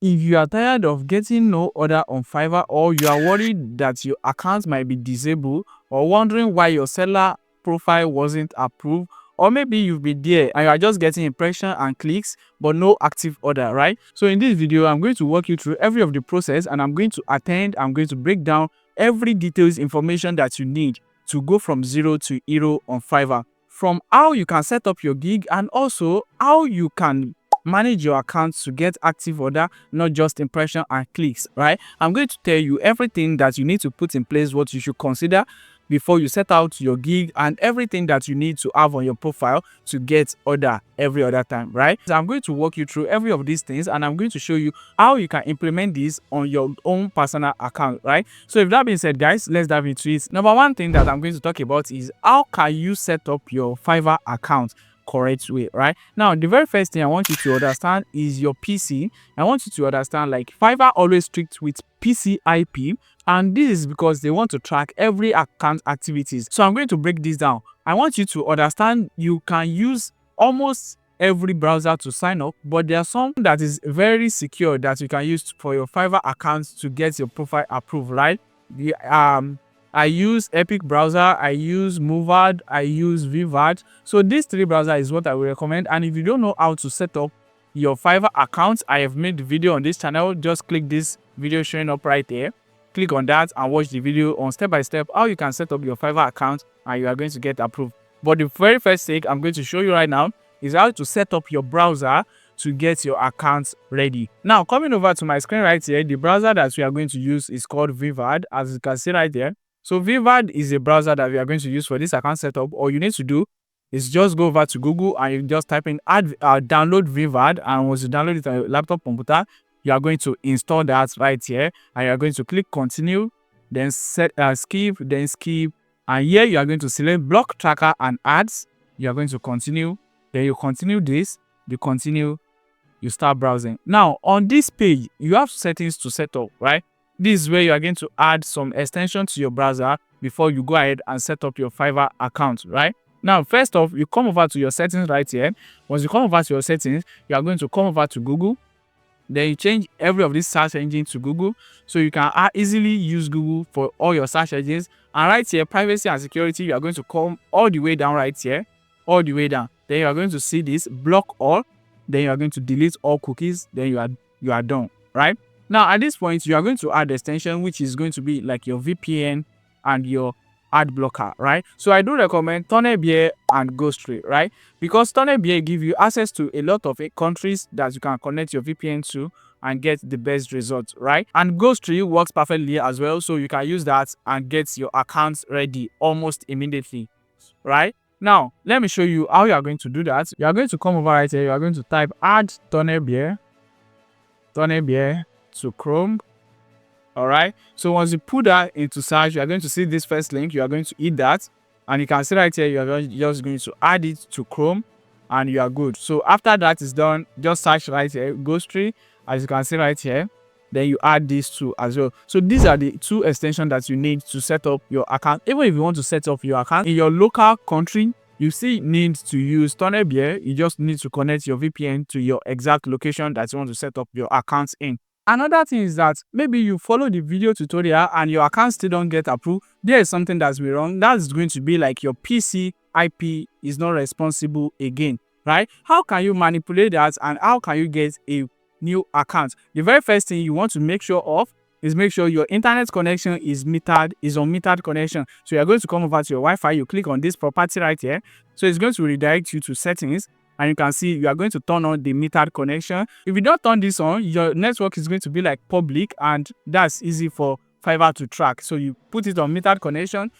If you are tired of getting no order on Fiverr, or you are worried that your account might be disabled, or wondering why your seller profile wasn't approved, or maybe you've been there and you are just getting impression and clicks but no active order, right? So in this video, I'm going to walk you through every of the process, and I'm going to break down every details information that you need to go from zero to hero on Fiverr, from how you can set up your gig and also how you can manage your account to get active order, not just impression and clicks, right? I'm going to tell you everything that you need to put in place, what you should consider before you set out your gig, and everything that you need to have on your profile to get order every other time, right? So I'm going to walk you through every of these things, and I'm going to show you how you can implement this on your own personal account, right? So if that being said, guys, let's dive into it. Number one thing that I'm going to talk about is how can you set up your Fiverr account correct way, right? Now, the very first thing I want you to understand is your PC. I want you to understand, like, Fiverr always strict with PC IP, and this is because they want to track every account activities. So I'm going to break this down. I want you to understand you can use almost every browser to sign up, but there are some that is very secure that you can use for your Fiverr account to get your profile approved, right? I use Epic browser, I use Movard, I use Vivard. So these three browsers is what I will recommend. And if you don't know how to set up your Fiverr account, I have made the video on this channel. Just click this video showing up right there. Click on that and watch the video on step by step how you can set up your Fiverr account and you are going to get approved. But the very first thing I'm going to show you right now is how to set up your browser to get your account ready. Now, coming over to my screen right here, the browser that we are going to use is called Vivard, as you can see right there. So Vivard is a browser that we are going to use for this account setup. All you need to do is just go over to Google and you just type in download Vivard, and once you download it on your laptop computer, you are going to install that right here, and you are going to click continue, then skip, and here you are going to select block tracker and ads. You are going to continue, then you continue this, you start browsing. Now on this page, you have settings to set up, right? This is where you are going to add some extension to your browser before you go ahead and set up your Fiverr account, right? Now, first off, you come over to your settings right here. Once you come over to your settings, you are going to come over to Google. Then you change every of these search engines to Google, so you can easily use Google for all your search engines. And right here, privacy and security, you are going to come all the way down right here, all the way down. Then you are going to see this block all. Then you are going to delete all cookies. Then you are done, right? Now, at this point, you are going to add extension, which is going to be like your VPN and your ad blocker, right? So I do recommend Tonnebier and Ghostry, right? Because Tonnebier give you access to a lot of countries that you can connect your VPN to and get the best results, right? And Ghostry works perfectly as well, so you can use that and get your accounts ready almost immediately, right? Now, let me show you how you are going to do that. You are going to come over right here. You are going to type add Tonnebier to Chrome. All right, so once you put that into search, you are going to see this first link. You are going to hit that, and you can see right here, you are just going to add it to Chrome, and you are good. So after that is done, just search right here Ghostry, as you can see right here. Then you add these two as well. So these are the two extensions that you need to set up your account. Even if you want to set up your account in your local country, you still need to use Tonnebier. You just need to connect your VPN to your exact location that you want to set up your account in. Another thing is that maybe you follow the video tutorial and your account still don't get approved. There is something that's been wrong. That's going to be like your PC IP is not responsible again, right? How can you manipulate that, and how can you get a new account? The very first thing you want to make sure of is make sure your internet connection is on metered connection. So you're going to come over to your Wi-Fi, you click on this property right here. So it's going to redirect you to settings. And you can see you are going to turn on the metered connection. If you don't turn this on, your network is going to be like public, and that's easy for Fiverr to track. So you put it on metered connection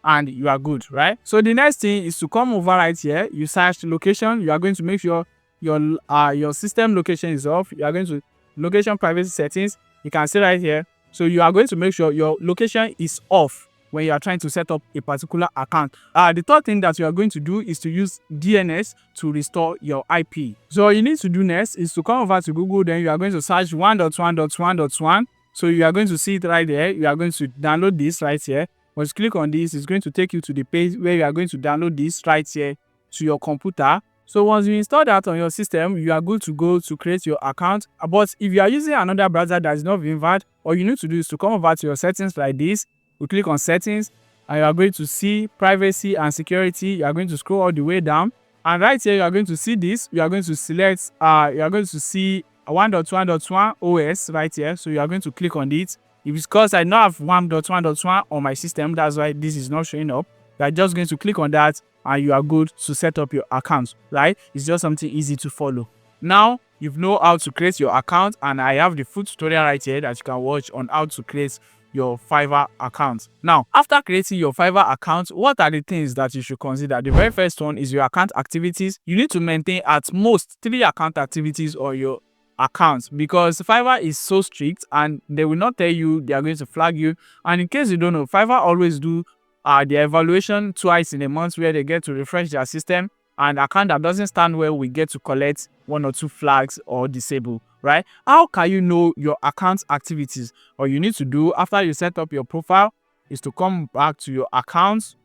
and you are good, right? So the next thing is to come over right here. You search location. You are going to make sure your system location is off. You are going to location privacy settings. You can see right here. So you are going to make sure your location is off when you are trying to set up a particular account. The third thing that you are going to do is to use DNS to restore your IP. So all you need to do next is to come over to Google. Then you are going to search 1.1.1.1. So you are going to see it right there. You are going to download this right here. Once you click on this, it's going to take you to the page where you are going to download this right here to your computer. So once you install that on your system, you are good to go to create your account. But if you are using another browser that is not Fiverr, all you need to do is to come over to your settings like this. You click on settings and you are going to see privacy and security. You are going to scroll all the way down, and right here you are going to see this. You are going to select you are going to see 1.1.1 OS right here. So you are going to click on it. If it's because I don't have 1.1.1 on my system, that's why this is not showing up. You are just going to click on that and you are good to set up your account, right? It's just something easy to follow. Now you know how to create your account, and I have the full tutorial right here that you can watch on how to create your Fiverr account. Now, after creating your Fiverr account, what are the things that you should consider? The very first one is your account activities. You need to maintain at most 3 account activities on your account, because Fiverr is so strict and they will not tell you, they are going to flag you. And in case you don't know, Fiverr always do their evaluation twice in a month, where they get to refresh their system, and account that doesn't stand well we get to collect 1 or 2 flags or disable, right? How can you know your account activities? All you need to do after you set up your profile is to come back to your accounts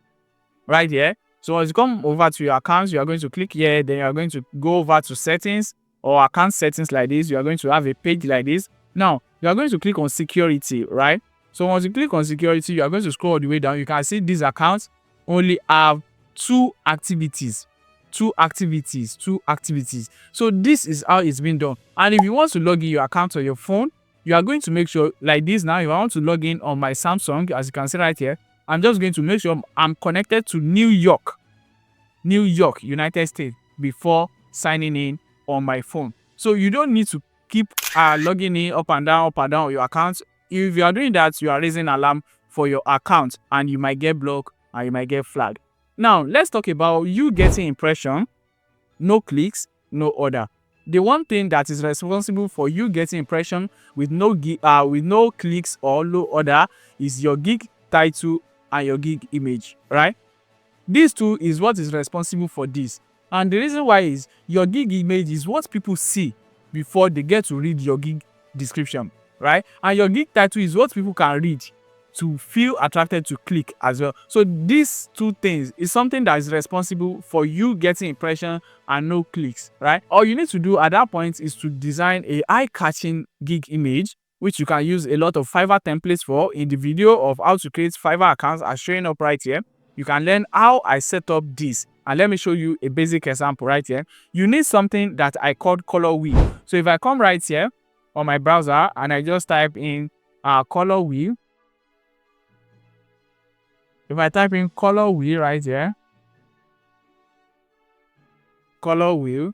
right here. So once you come over to your accounts, you are going to click here, then you are going to go over to settings or account settings like this. You are going to have a page like this. Now you are going to click on security, right? So once you click on security, you are going to scroll all the way down. You can see these accounts only have 2 activities. 2 activities. So this is how it's been done. And if you want to log in your account on your phone, you are going to make sure like this. Now if I want to log in on my Samsung, as you can see right here, I'm just going to make sure I'm connected to New York, United States, before signing in on my phone. So you don't need to keep logging in up and down on your account. If you are doing that, you are raising alarm for your account and you might get blocked and you might get flagged. Now let's talk about you getting impression, no clicks, no order. The one thing that is responsible for you getting impression with no clicks or no order is your gig title and your gig image, right? These two is what is responsible for this. And the reason why is your gig image is what people see before they get to read your gig description, right? And your gig title is what people can read to feel attracted to click as well. So these 2 things is something that is responsible for you getting impression and no clicks, right? All you need to do at that point is to design a eye-catching gig image, which you can use a lot of Fiverr templates for. In the video of how to create Fiverr accounts are showing up right here. You can learn how I set up this. And let me show you a basic example right here. You need something that I called color wheel. So if I come right here on my browser and I just type in color wheel, if I type in color wheel right here, color wheel.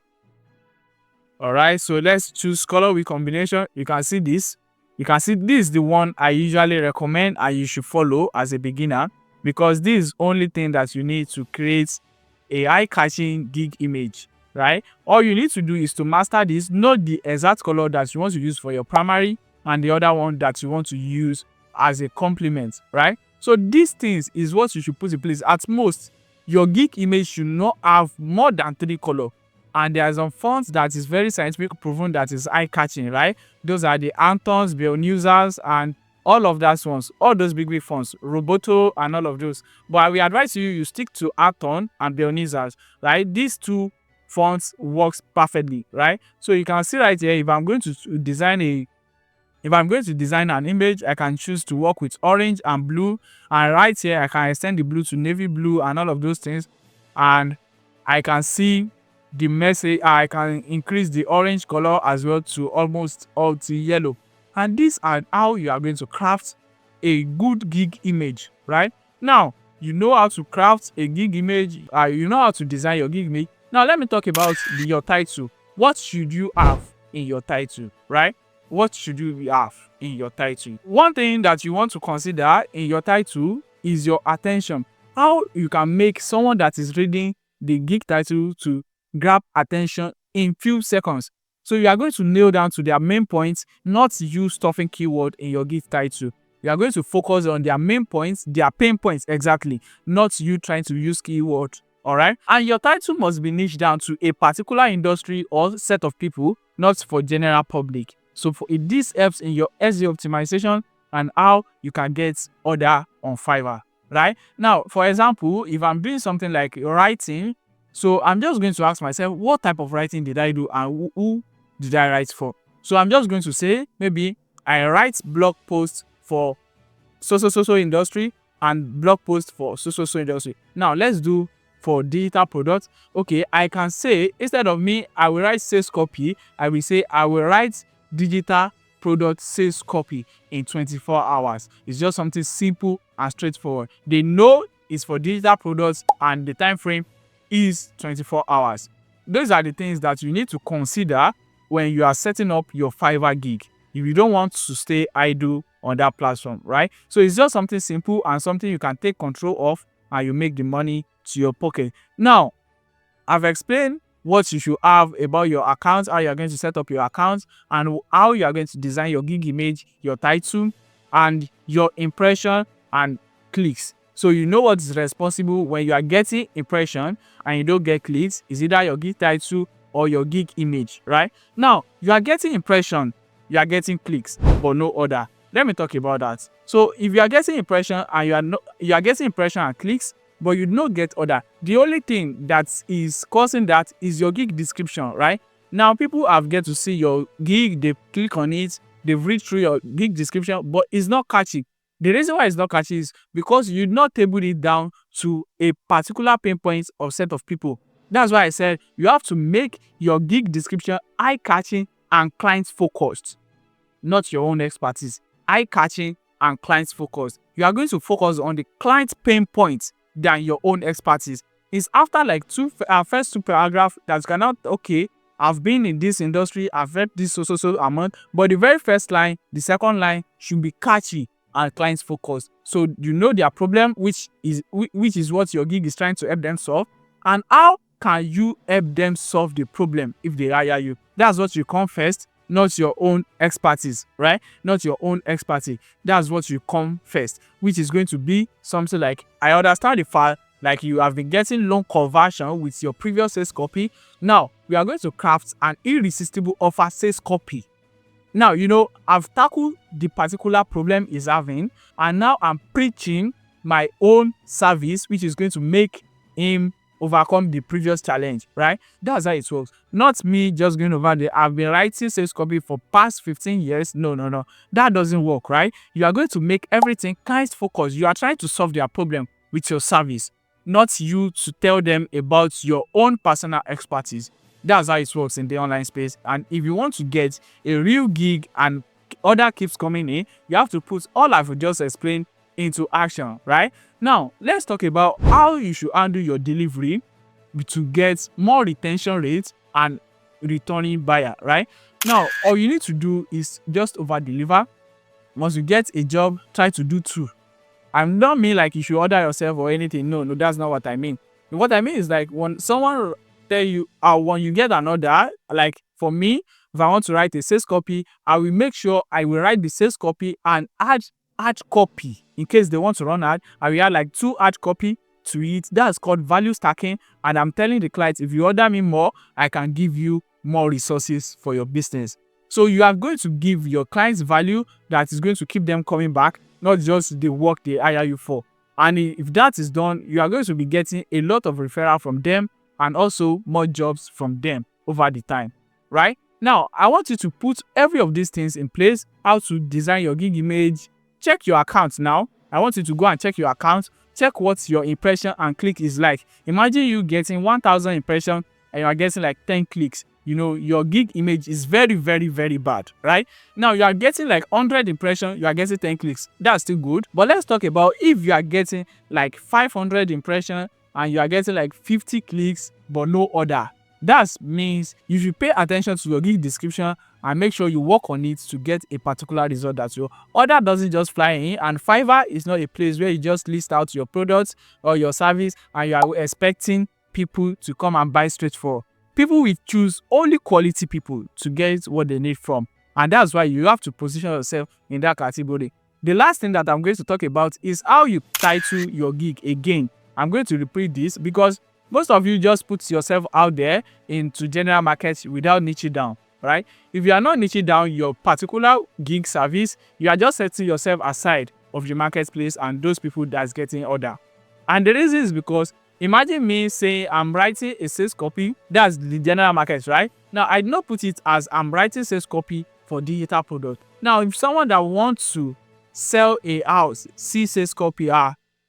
All right, so let's choose color wheel combination. You can see this. You can see this is the one I usually recommend and you should follow as a beginner, because this is only thing that you need to create a eye-catching gig image, right? All you need to do is to master this, know the exact color that you want to use for your primary and the other one that you want to use as a complement, right? So these things is what you should put in place. At most, your gig image should not have more than 3 colors. And there are some fonts that is very scientific proven that is eye-catching, right? Those are the Antons, Bellnusers, and all of those ones, all those big fonts, Roboto and all of those. But I will advise you stick to Anton and Bellnusers, right? These 2 fonts works perfectly, right? So you can see right here, if I'm going to design an image, I can choose to work with orange and blue, and right here I can extend the blue to navy blue and all of those things, and I can see the message. I can increase the orange color as well to almost all to yellow. And these are how you are going to craft a good gig image, right? Now you know how to craft a gig image, you know how to design your gig image. Now let me talk about your title. What should you have in your title, right? What should you have in your title? One thing that you want to consider in your title is your attention. How you can make someone that is reading the gig title to grab attention in few seconds. So you are going to nail down to their main points, not you stuffing keyword in your gig title. You are going to focus on their main points, their pain points exactly, not you trying to use keyword. All right. And your title must be niched down to a particular industry or set of people, not for general public. So this helps in your SEO optimization and how you can get order on Fiverr, right? Now, for example, if I'm doing something like writing, So I'm just going to ask myself, what type of writing did I do and who did I write for? So I'm just going to say, maybe I write blog posts for so industry and blog post for so industry. Now let's do for digital products. Okay, I can say, instead of me, I will write sales copy, I will say I will write digital product sales copy in 24 hours. It's just something simple and straightforward. They know it's for digital products and the time frame is 24 hours. Those are the things that you need to consider when you are setting up your Fiverr gig, if you don't want to stay idle on that platform, right? So it's just something simple and something you can take control of, and you make the money to your pocket. Now, I've explained what you should have about your account, how you're going to set up your account, and how you are going to design your gig image, your title, and your impression and clicks. So you know what is responsible when you are getting impression and you don't get clicks. Is either your gig title or your gig image, right? Now, you are getting impression, you are getting clicks, but no other. Let me talk about that. So if you are getting impression and you are getting impression and clicks, but you don't get order, the only thing that is causing that is your gig description, right? Now people have get to see your gig, they click on it, they've read through your gig description, but it's not catchy. The reason why it's not catchy is because you not table it down to a particular pain point or set of people. That's why I said you have to make your gig description eye-catching and client-focused, not your own expertise. Eye-catching and client-focused. You are going to focus on the client pain points than your own expertise. It's after like first two paragraphs that you cannot, okay, I've been in this industry, I've read this so amount, but the very first line, the second line should be catchy and client focused. So you know their problem, which is what your gig is trying to help them solve, and how can you help them solve the problem if they hire you. That's what you come first, not your own expertise, right? Not your own expertise. That's what you come first, which is going to be something like, I understand the file, like you have been getting loan conversion with your previous sales copy. Now we are going to craft an irresistible offer sales copy. Now, you know, I've tackled the particular problem he's having, and now I'm preaching my own service, which is going to make him overcome the previous challenge, right? That's how it works. Not me just going over there. I've been writing sales copy for past 15 years. No. That doesn't work, right? You are going to make everything client focused. You are trying to solve their problem with your service, not you to tell them about your own personal expertise. That's how it works in the online space. And if you want to get a real gig and order keeps coming in, you have to put all I've just explained into action, right? Now, let's talk about how you should handle your delivery to get more retention rates and returning buyer, right? Now, all you need to do is just over deliver. Once you get a job, try to do two. I don't mean like you should order yourself or anything. No, that's not what I mean. What I mean is like when someone tell you, when you get an order, like for me, if I want to write a sales copy, I will make sure I will write the sales copy and add copy in case they want to run ad. I will add like 2 ad copy to it. That's called value stacking. And I'm telling the client, if you order me more, I can give you more resources for your business. So you are going to give your clients value that is going to keep them coming back, not just the work they hire you for. And if that is done, you are going to be getting a lot of referral from them and also more jobs from them over the time, right? Now, I want you to put every of these things in place, how to design your gig image. Check your account now. I want you to go and check your account. Check what your impression and click is like. Imagine you getting 1,000 impressions and you are getting like 10 clicks. You know, your gig image is very, very, very bad, right? Now, you are getting like 100 impressions, you are getting 10 clicks. That's still good. But let's talk about if you are getting like 500 impressions and you are getting like 50 clicks, but no order. That means you should pay attention to your gig description and make sure you work on it to get a particular result that your order doesn't just fly in. And Fiverr is not a place where you just list out your products or your service and you are expecting people to come and buy straight for. People will choose only quality people to get what they need from. And that's why you have to position yourself in that category. The last thing that I'm going to talk about is how you title your gig. Again, I'm going to repeat this because most of you just put yourself out there into general markets without niching down, right? If you are not niching down your particular gig service, you are just setting yourself aside of the marketplace and those people that's getting order. And the reason is because Imagine me saying I'm writing a sales copy. That's the general market, right? Now, I did not put it as I'm writing sales copy for digital product. Now, if someone that wants to sell a house see sales copy,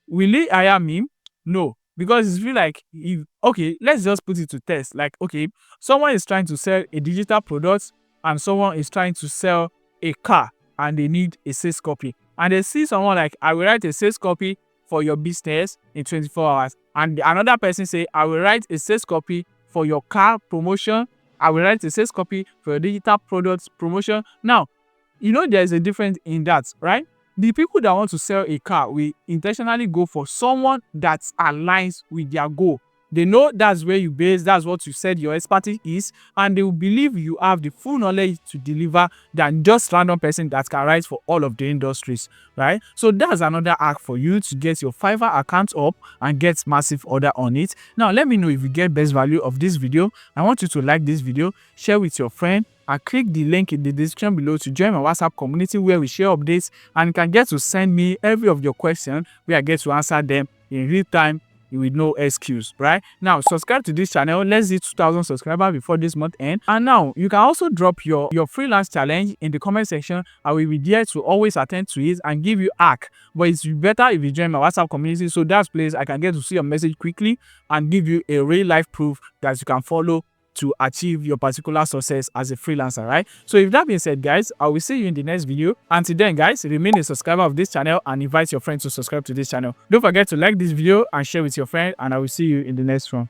will he hire me? No, because it's feel like, if okay, let's just put it to test. Like, okay, someone is trying to sell a digital product and someone is trying to sell a car and they need a sales copy. And they see someone like, I will write a sales copy for your business in 24 hours. And another person say, I will write a sales copy for your car promotion. I will write a sales copy for your digital products promotion. Now, you know there's a difference in that, right? The people that want to sell a car will intentionally go for someone that aligns with their goal. They know that's where you base, that's what you said your expertise is, and they will believe you have the full knowledge to deliver than just random person that can write for all of the industries, right? So that's another hack for you to get your Fiverr account up and get massive order on it. Now, let me know if you get best value of this video. I want you to like this video, share with your friend, and click the link in the description below to join my WhatsApp community where we share updates and you can get to send me every of your questions where I get to answer them in real time with no excuse, right? Now, subscribe to this channel. Let's hit 2,000 subscribers before this month end. And now, you can also drop your freelance challenge in the comment section. I will be there to always attend to it and give you hack. But it's better if you join my WhatsApp community, so that's place I can get to see your message quickly and give you a real life proof that you can follow to achieve your particular success as a freelancer, right? So if that being said, guys, I will see you in the next video. Until then, guys, remain a subscriber of this channel and invite your friends to subscribe to this channel. Don't forget to like this video and share with your friend, and I will see you in the next one.